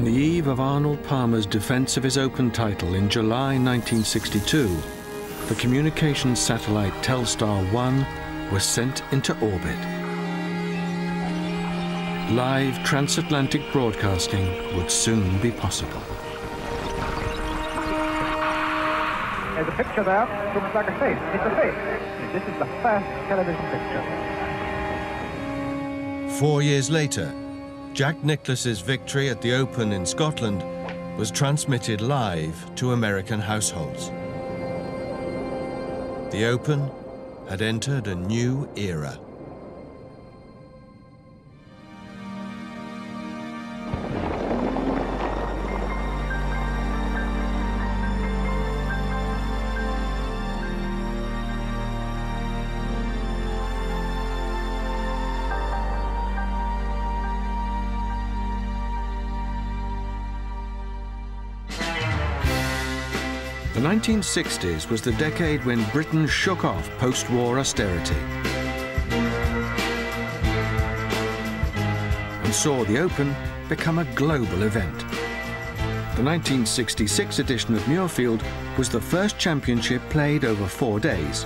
On the eve of Arnold Palmer's defense of his Open title in July 1962, the communications satellite Telstar 1 was sent into orbit. Live transatlantic broadcasting would soon be possible. There's a picture there, looks like a face. It's a face. This is the first television picture. 4 years later, Jack Nicklaus's victory at the Open in Scotland was transmitted live to American households. The Open had entered a new era. The 1960s was the decade when Britain shook off post-war austerity and saw the Open become a global event. The 1966 edition of Muirfield was the first championship played over 4 days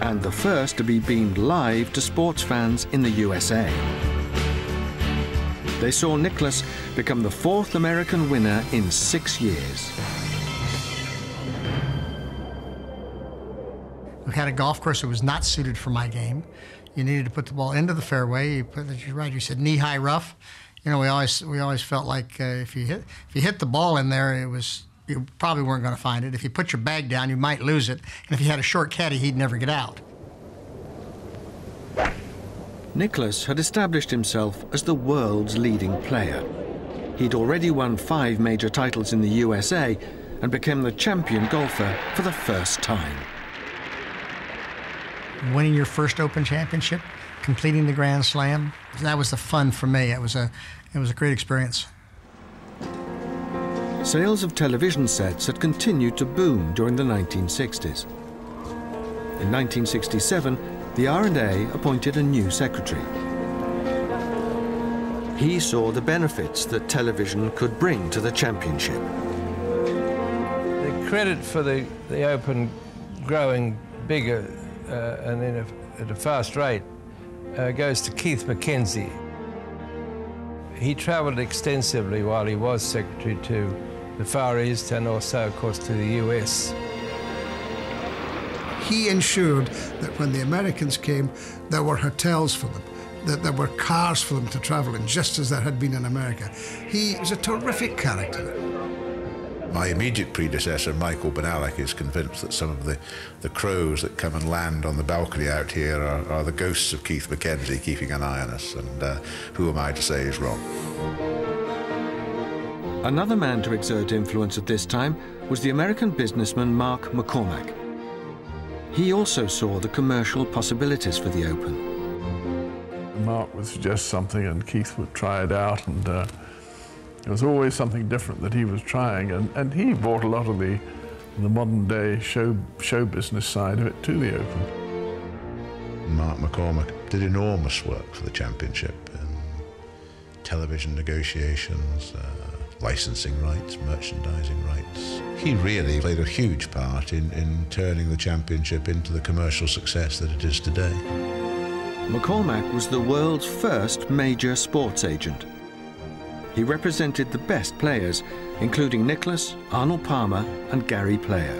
and the first to be beamed live to sports fans in the USA. They saw Nicklaus become the 4th American winner in 6 years. We had a golf course that was not suited for my game. You needed to put the ball into the fairway. You're right. You said knee-high rough. You know, we always felt like if you hit the ball in there, you probably weren't going to find it. If you put your bag down, you might lose it. And if you had a short caddy, he'd never get out. Nicklaus had established himself as the world's leading player. He'd already won 5 major titles in the USA and became the champion golfer for the first time. Winning your first Open championship, completing the Grand Slam, that was the fun for me. It was a great experience. Sales of television sets had continued to boom during the 1960s. In 1967, the R&A appointed a new secretary. He saw the benefits that television could bring to the championship. The credit for the Open growing bigger and at a fast rate goes to Keith McKenzie. He travelled extensively while he was secretary to the Far East and also, of course, to the US. He ensured that when the Americans came, there were hotels for them, that there were cars for them to travel in, just as there had been in America. He was a terrific character. My immediate predecessor, Michael Benalek, is convinced that some of the crows that come and land on the balcony out here are the ghosts of Keith McKenzie keeping an eye on us, and who am I to say is wrong? Another man to exert influence at this time was the American businessman Mark McCormack. He also saw the commercial possibilities for the Open. Mark would suggest something and Keith would try it out, and there was always something different that he was trying, and he brought a lot of the modern day show business side of it to the Open. Mark McCormack did enormous work for the championship in television negotiations, licensing rights, merchandising rights. He really played a huge part in turning the championship into the commercial success that it is today. McCormack was the world's first major sports agent. He represented the best players, including Nicklaus, Arnold Palmer, and Gary Player.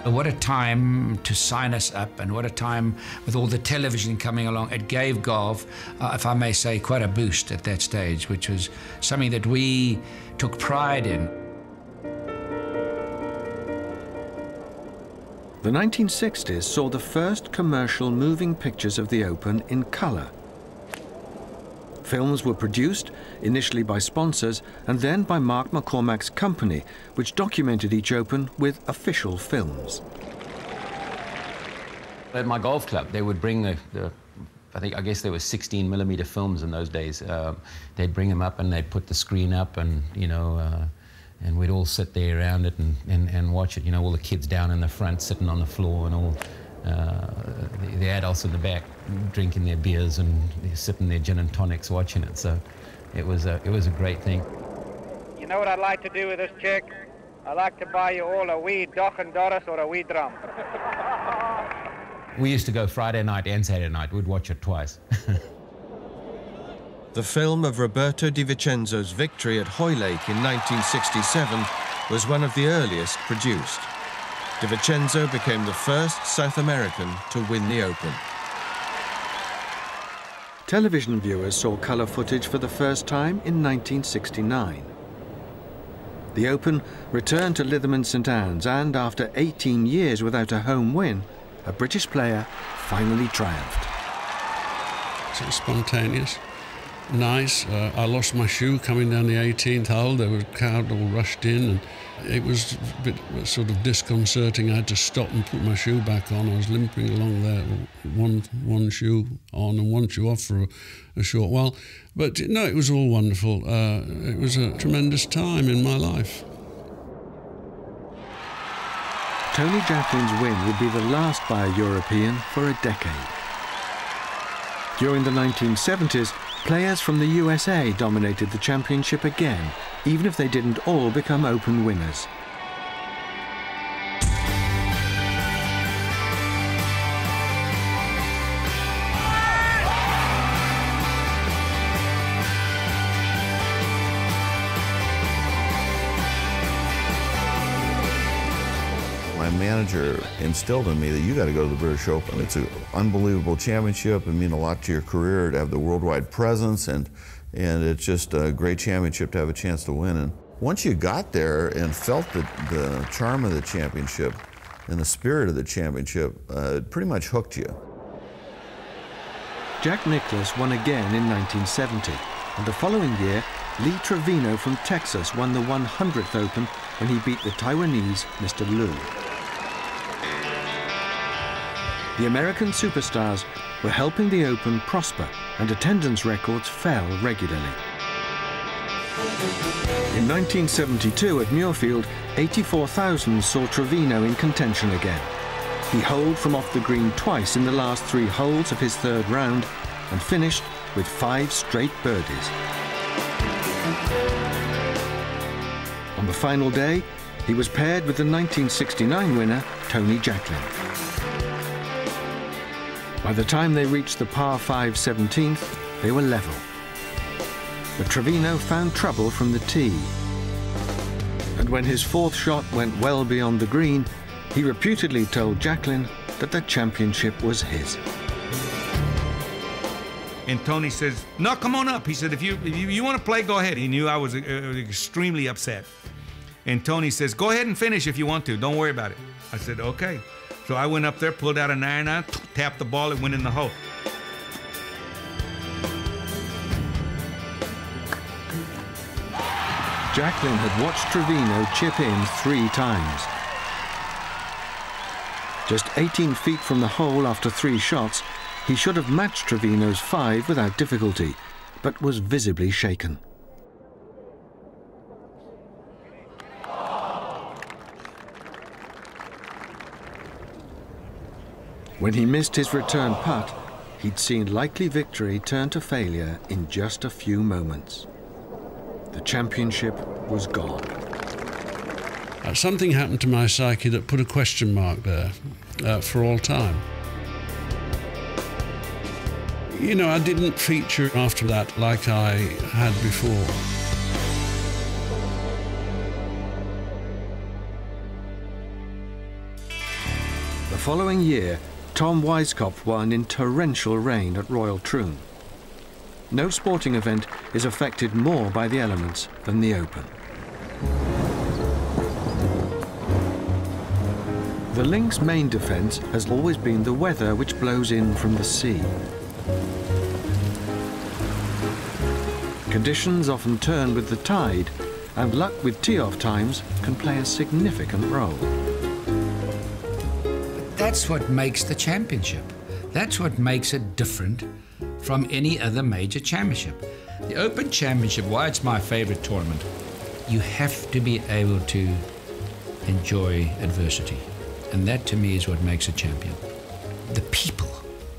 What a time to sign us up, and what a time with all the television coming along. It gave golf, if I may say, quite a boost at that stage, which was something that we took pride in. The 1960s saw the first commercial moving pictures of the Open in colour. Films were produced, initially by sponsors and then by Mark McCormack's company, which documented each Open with official films. At my golf club, they would bring I guess there were 16mm films in those days. They'd bring them up and they'd put the screen up, and, you know, and we'd all sit there around it and watch it. You know, all the kids down in the front sitting on the floor, and all the adults in the back drinking their beers and sipping their gin and tonics watching it. So it was a great thing. You know what I'd like to do with this check? I'd like to buy you all a wee Doch and Doris or a wee drum. We used to go Friday night and Saturday night. We'd watch it twice. The film of Roberto Di Vincenzo's victory at Hoylake in 1967 was one of the earliest produced. Di Vincenzo became the first South American to win the Open. Television viewers saw colour footage for the first time in 1969. The Open returned to Lytham and St Anne's, and after 18 years without a home win, a British player finally triumphed. It was spontaneous, nice. I lost my shoe coming down the 18th hole. There was a crowd all rushed in, and it was a bit sort of disconcerting. I had to stop and put my shoe back on. I was limping along there, one shoe on and one shoe off for a short while. But no, it was all wonderful. It was a tremendous time in my life. Tony Jacklin's win would be the last by a European for a decade. During the 1970s, players from the USA dominated the championship again, even if they didn't all become Open winners. My manager instilled in me that you got to go to the British Open. It's an unbelievable championship. It means a lot to your career to have the worldwide presence, and it's just a great championship to have a chance to win. And once you got there and felt the charm of the championship and the spirit of the championship, it pretty much hooked you. Jack Nicklaus won again in 1970, and the following year, Lee Trevino from Texas won the 100th Open when he beat the Taiwanese Mr. Liu. The American superstars were helping the Open prosper, and attendance records fell regularly. In 1972 at Muirfield, 84,000 saw Trevino in contention again. He holed from off the green twice in the last 3 holes of his third round and finished with 5 straight birdies. On the final day, he was paired with the 1969 winner, Tony Jacklin. By the time they reached the par 5 17th, they were level. But Trevino found trouble from the tee. And when his 4th shot went well beyond the green, he reputedly told Jacklin that the championship was his. And Tony says, "No, come on up." He said, if you want to play, go ahead. He knew I was extremely upset. And Tony says, "Go ahead and finish if you want to. Don't worry about it." I said, "Okay." So I went up there, pulled out an iron, tapped the ball, and went in the hole. Jacklin had watched Trevino chip in 3 times. Just 18 feet from the hole after 3 shots, he should have matched Trevino's 5 without difficulty, but was visibly shaken. When he missed his return putt, he'd seen likely victory turn to failure in just a few moments. The championship was gone. Something happened to my psyche that put a question mark there for all time. You know, I didn't feature after that like I had before. The following year, Tom Weiskopf won in torrential rain at Royal Troon. No sporting event is affected more by the elements than the Open. The Link's main defence has always been the weather which blows in from the sea. Conditions often turn with the tide, and luck with tee-off times can play a significant role. That's what makes the championship. That's what makes it different from any other major championship. The Open Championship, why it's my favorite tournament, you have to be able to enjoy adversity. And that to me is what makes a champion. The people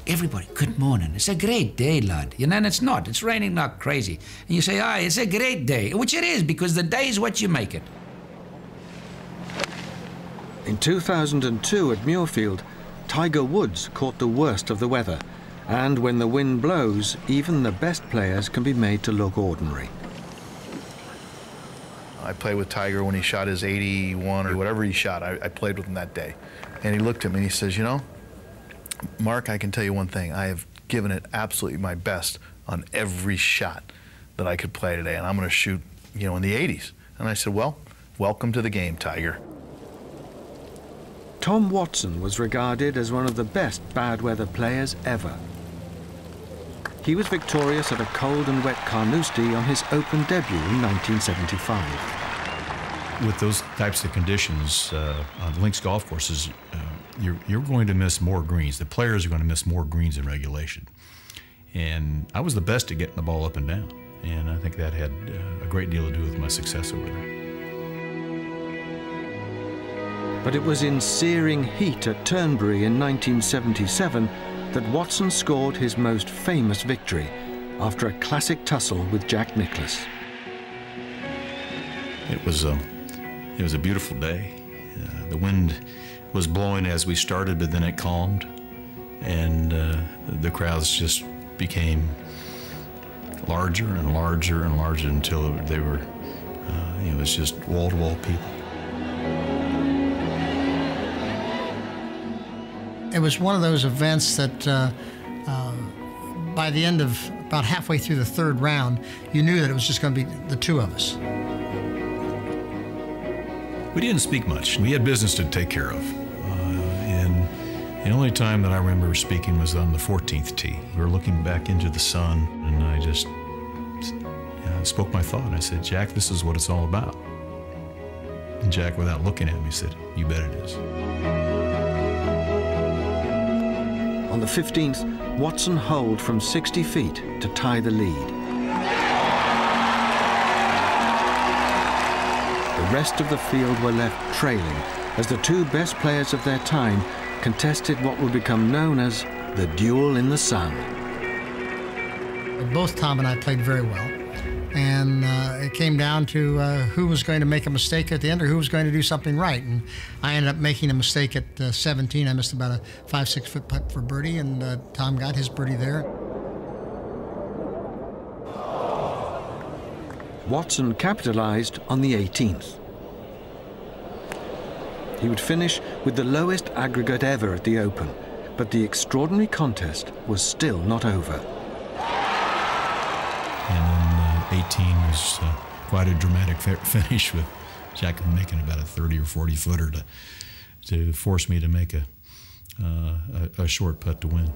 everybody, good morning. It's a great day, lad. You know, and it's not. It's raining like crazy. And you say, it's a great day, which it is, because the day is what you make it. In 2002 at Muirfield, Tiger Woods caught the worst of the weather. And when the wind blows, even the best players can be made to look ordinary. I played with Tiger when he shot his 81 or whatever he shot. I played with him that day. And he looked at me and he says, you know, Mark, I can tell you one thing. I have given it absolutely my best on every shot that I could play today, and I'm going to shoot, you know, in the 80s. And I said, well, welcome to the game, Tiger. Tom Watson was regarded as one of the best bad weather players ever. He was victorious at a cold and wet Carnoustie on his Open debut in 1975. With those types of conditions on links golf courses, you're going to miss more greens. The players are going to miss more greens in regulation. And I was the best at getting the ball up and down. And I think that had a great deal to do with my success over there. But it was in searing heat at Turnberry in 1977 that Watson scored his most famous victory after a classic tussle with Jack Nicklaus. It was a beautiful day. The wind was blowing as we started, but then it calmed, and the crowds just became larger and larger and larger until they were, it was just wall-to-wall people. It was one of those events that by the end of about halfway through the third round, you knew that it was just going to be the two of us. We didn't speak much. We had business to take care of. And the only time that I remember speaking was on the 14th tee. We were looking back into the sun, and I just spoke my thought. I said, Jack, this is what it's all about. And Jack, without looking at me, said, you bet it is. On the 15th, Watson holed from 60 feet to tie the lead. The rest of the field were left trailing as the two best players of their time contested what would become known as the duel in the sun. Both Tom and I played very well, and it came down to who was going to make a mistake at the end or who was going to do something right. And I ended up making a mistake at 17. I missed about a 5-6 foot putt for birdie, and Tom got his birdie there. Watson capitalized on the 18th. He would finish with the lowest aggregate ever at the Open, but the extraordinary contest was still not over. And then 18 was quite a dramatic finish, with Jack making about a 30 or 40 footer to force me to make a short putt to win.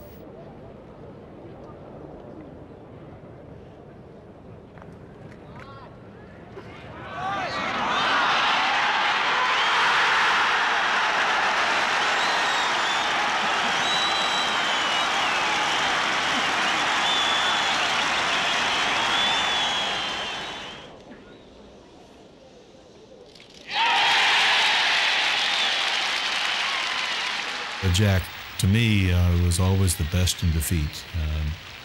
Jack, to me, was always the best in defeat,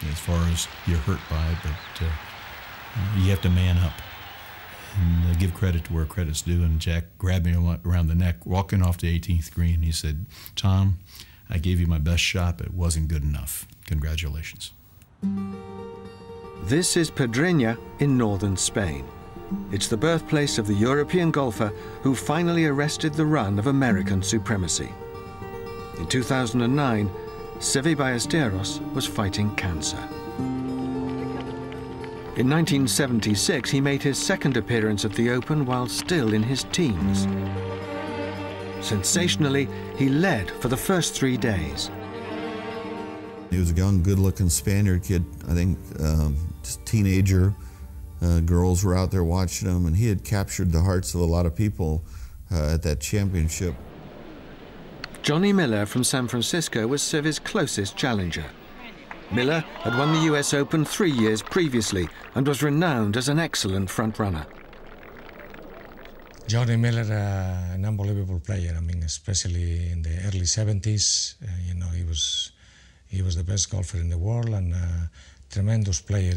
as far as you're hurt by, but you have to man up and give credit to where credit's due. And Jack grabbed me around the neck, walking off the 18th green. He said, Tom, I gave you my best shot, but it wasn't good enough. Congratulations. This is Pedreña in northern Spain. It's the birthplace of the European golfer who finally arrested the run of American supremacy. In 2009, Seve Ballesteros was fighting cancer. In 1976, he made his second appearance at the Open while still in his teens. Sensationally, he led for the first 3 days. He was a young, good-looking Spaniard kid, I think, just teenager. Girls were out there watching him, and he had captured the hearts of a lot of people at that championship. Johnny Miller from San Francisco was Seve's closest challenger. Miller had won the US Open 3 years previously and was renowned as an excellent front-runner. Johnny Miller, an unbelievable player. I mean, especially in the early 70s, he was He was the best golfer in the world and a tremendous player,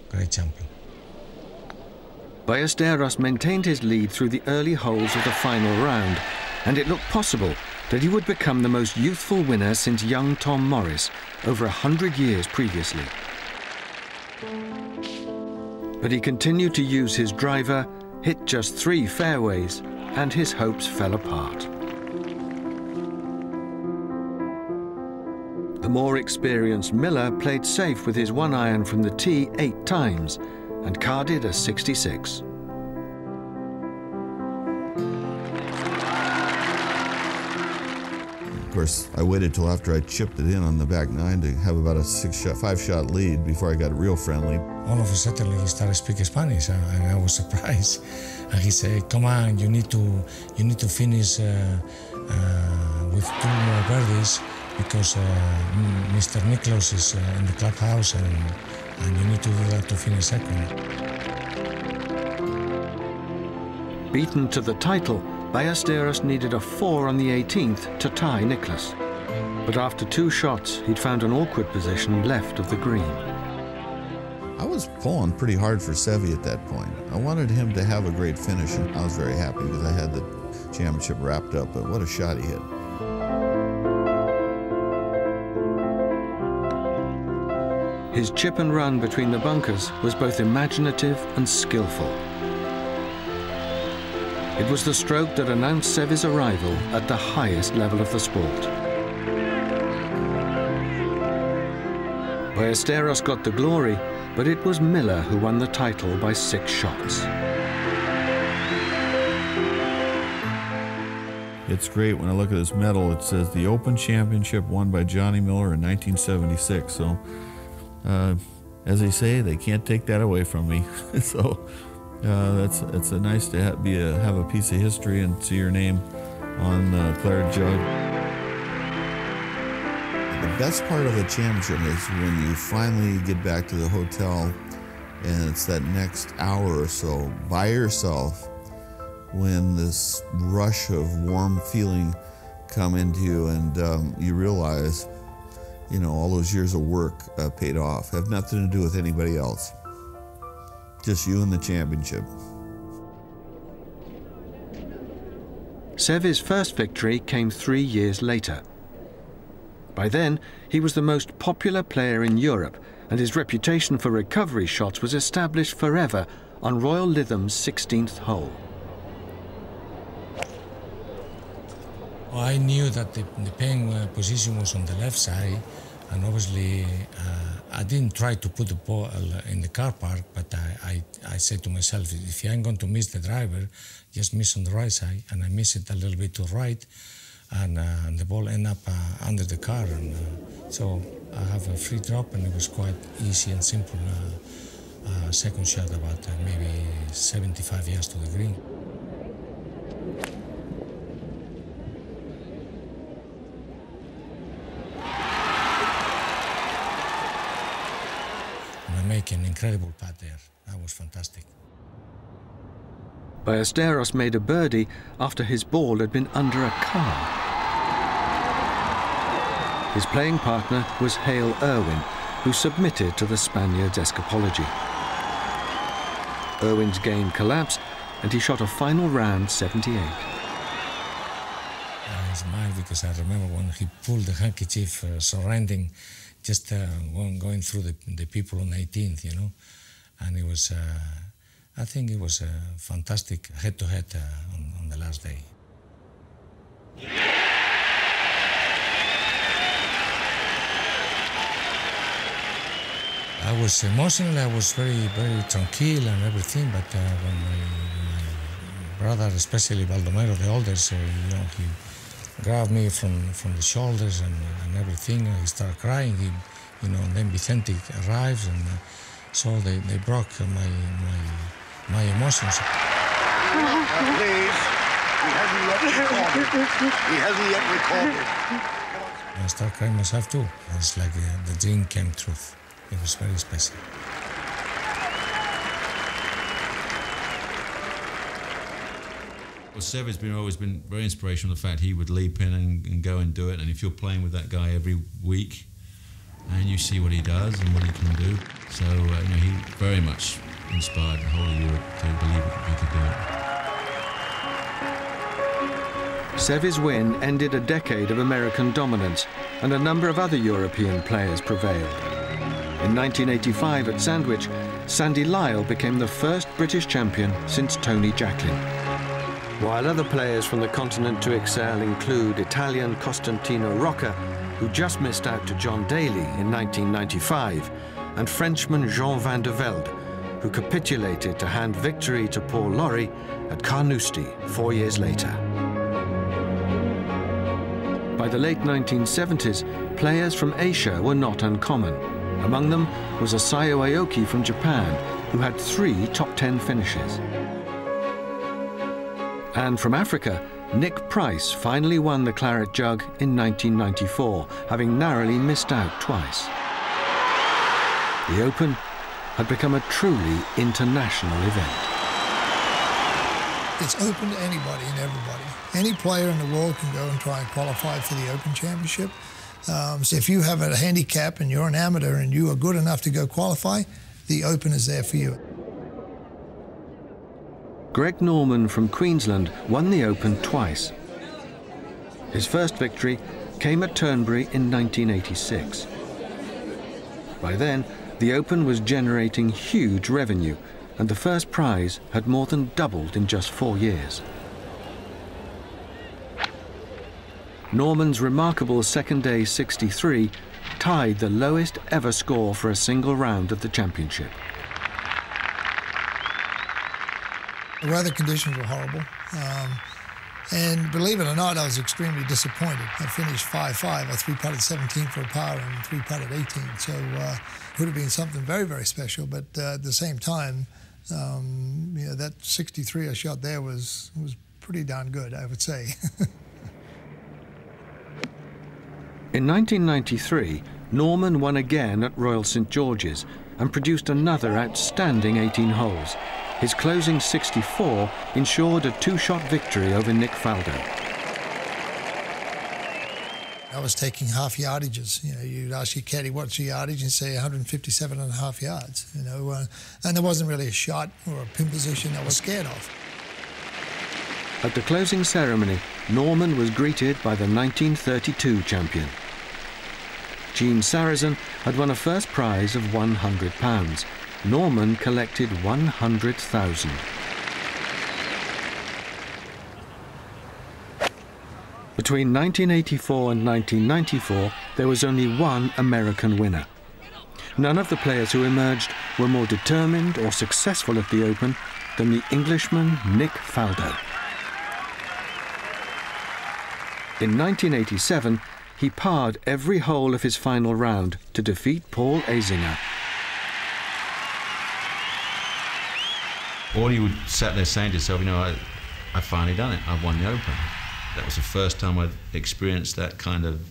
great champion. Ballesteros maintained his lead through the early holes of the final round, and it looked possible that he would become the most youthful winner since young Tom Morris over 100 years previously. But he continued to use his driver, hit just 3 fairways, and his hopes fell apart. The more experienced Miller played safe with his 1-iron from the tee 8 times and carded a 66. Of course, I waited till after I chipped it in on the back 9 to have about a 5-shot lead before I got real friendly. All of a sudden, he started speaking Spanish, and I was surprised. And he said, "Come on, you need to finish with 2 more birdies because Mr. Nicklaus is in the clubhouse, and you need to do that to finish second." Beaten to the title, Ballesteros needed a 4 on the 18th to tie Nicklaus. But after 2 shots, he'd found an awkward position left of the green. I was pulling pretty hard for Seve at that point. I wanted him to have a great finish, and I was very happy because I had the championship wrapped up, but what a shot he hit. His chip and run between the bunkers was both imaginative and skillful. It was the stroke that announced Seve's arrival at the highest level of the sport. Ballesteros got the glory, but it was Miller who won the title by 6 shots. It's great when I look at his medal, it says the Open Championship won by Johnny Miller in 1976. So, as they say, they can't take that away from me. So, it's nice to have a piece of history and see your name on the claret jug. The best part of the championship is when you finally get back to the hotel and it's that next hour or so by yourself when this rush of warm feeling come into you and you realize, you know, all those years of work paid off. Have nothing to do with anybody else. Just you and the championship. Seve's first victory came 3 years later. By then, he was the most popular player in Europe, and his reputation for recovery shots was established forever on Royal Lytham's 16th hole. I knew that the playing position was on the left side, and obviously I didn't try to put the ball in the car park, but I said to myself, if I'm going to miss the driver, just miss on the right side, and I miss it a little bit to right, and the ball ended up under the car, and so I have a free drop, and it was quite easy and simple. Second shot about maybe 75 yards to the green. And I make an incredible putt there. That was fantastic. Ballesteros made a birdie after his ball had been under a car. His playing partner was Hale Irwin, who submitted to the Spaniard's escapology. Irwin's game collapsed, and he shot a final round 78. I smiled because I remember when he pulled the handkerchief surrounding, just going through the people on 18th, you know, and it was. I think it was a fantastic head-to-head on the last day. I was emotional, I was very, very tranquil and everything, but when my brother, especially Baldomero, the oldest, you know, he grabbed me from the shoulders and everything, and he started crying, you know, and then Vicente arrives, and so they broke my emotions. Please, he hasn't yet recorded. He hasn't yet recorded. I started crying myself too. It's like the dream came true. It was very special. Well, Seve has always been very inspirational. The fact he would leap in and go and do it, and if you're playing with that guy every week, and you see what he does and what he can do, so he very much inspired the whole of Europe to believe he could do it. Seve's win ended a decade of American dominance, and a number of other European players prevailed. In 1985 at Sandwich, Sandy Lyle became the first British champion since Tony Jacklin. While other players from the continent to excel include Italian Costantino Rocca, who just missed out to John Daly in 1995, and Frenchman Jean van der Velde, who capitulated to hand victory to Paul Lawrie at Carnoustie 4 years later. By the late 1970s, players from Asia were not uncommon. Among them was Asayo Aoki from Japan, who had 3 top 10 finishes. And from Africa, Nick Price finally won the Claret Jug in 1994, having narrowly missed out twice. The Open had become a truly international event. It's open to anybody and everybody. Any player in the world can go and try and qualify for the Open Championship. So if you have a handicap and you're an amateur and you are good enough to go qualify, the Open is there for you. Greg Norman from Queensland won the Open twice. His first victory came at Turnberry in 1986. By then, the Open was generating huge revenue, and the first prize had more than doubled in just 4 years. Norman's remarkable second day 63 tied the lowest ever score for a single round of the championship. The weather conditions were horrible. And believe it or not, I was extremely disappointed. I finished 5-5. I 3-putted 17 for a par and 3-putted 18. So it would have been something very, very special. But at the same time, that 63 I shot there was pretty darn good, I would say. In 1993, Norman won again at Royal St George's and produced another outstanding 18 holes. His closing 64 ensured a 2-shot victory over Nick Faldo. I was taking half yardages. You'd ask your caddy, what's your yardage? And say 157.5 yards. And there wasn't really a shot or a pin position I was scared of. At the closing ceremony, Norman was greeted by the 1932 champion. Gene Sarazen had won a first prize of £100. Norman collected 100,000. Between 1984 and 1994, there was only one American winner. None of the players who emerged were more determined or successful at the Open than the Englishman Nick Faldo. In 1987, he parred every hole of his final round to defeat Paul Azinger. Or you would sat there saying to yourself, I've finally done it, I've won the Open. That was the first time I'd experienced that kind of,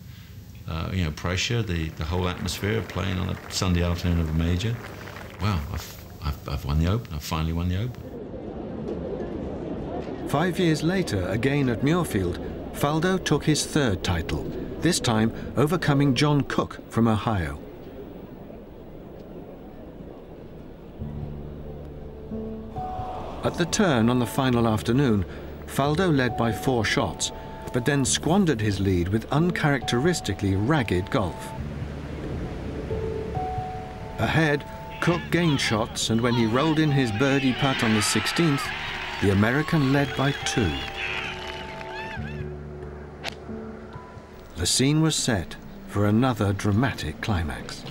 pressure, the whole atmosphere of playing on a Sunday afternoon of a major. Wow, I've won the Open, I've finally won the Open. 5 years later, again at Muirfield, Faldo took his third title, this time overcoming John Cook from Ohio. At the turn on the final afternoon, Faldo led by 4 shots, but then squandered his lead with uncharacteristically ragged golf. Ahead, Cook gained shots, and when he rolled in his birdie putt on the 16th, the American led by 2. The scene was set for another dramatic climax.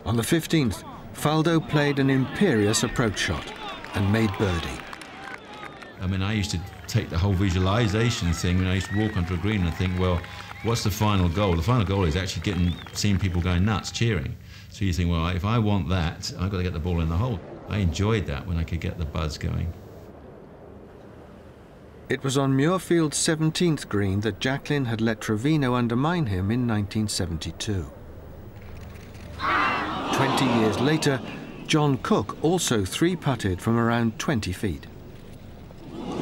On the 15th, Faldo played an imperious approach shot and made birdie. I used to take the whole visualization thing, I used to walk onto a green and think, well, what's the final goal? The final goal is actually seeing people going nuts, cheering. So you think, well, if I want that, I've got to get the ball in the hole. I enjoyed that when I could get the buzz going. It was on Muirfield's 17th green that Jacklin had let Trevino undermine him in 1972. 20 years later, John Cook also 3-putted from around 20 feet.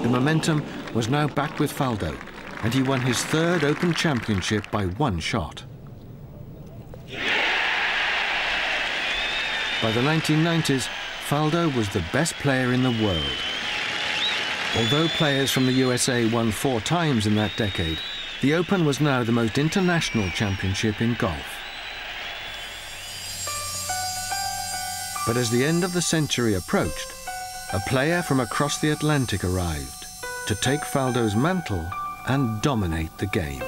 The momentum was now back with Faldo, and he won his third Open Championship by 1 shot. By the 1990s, Faldo was the best player in the world. Although players from the USA won 4 times in that decade, the Open was now the most international championship in golf. But as the end of the century approached, a player from across the Atlantic arrived to take Faldo's mantle and dominate the game.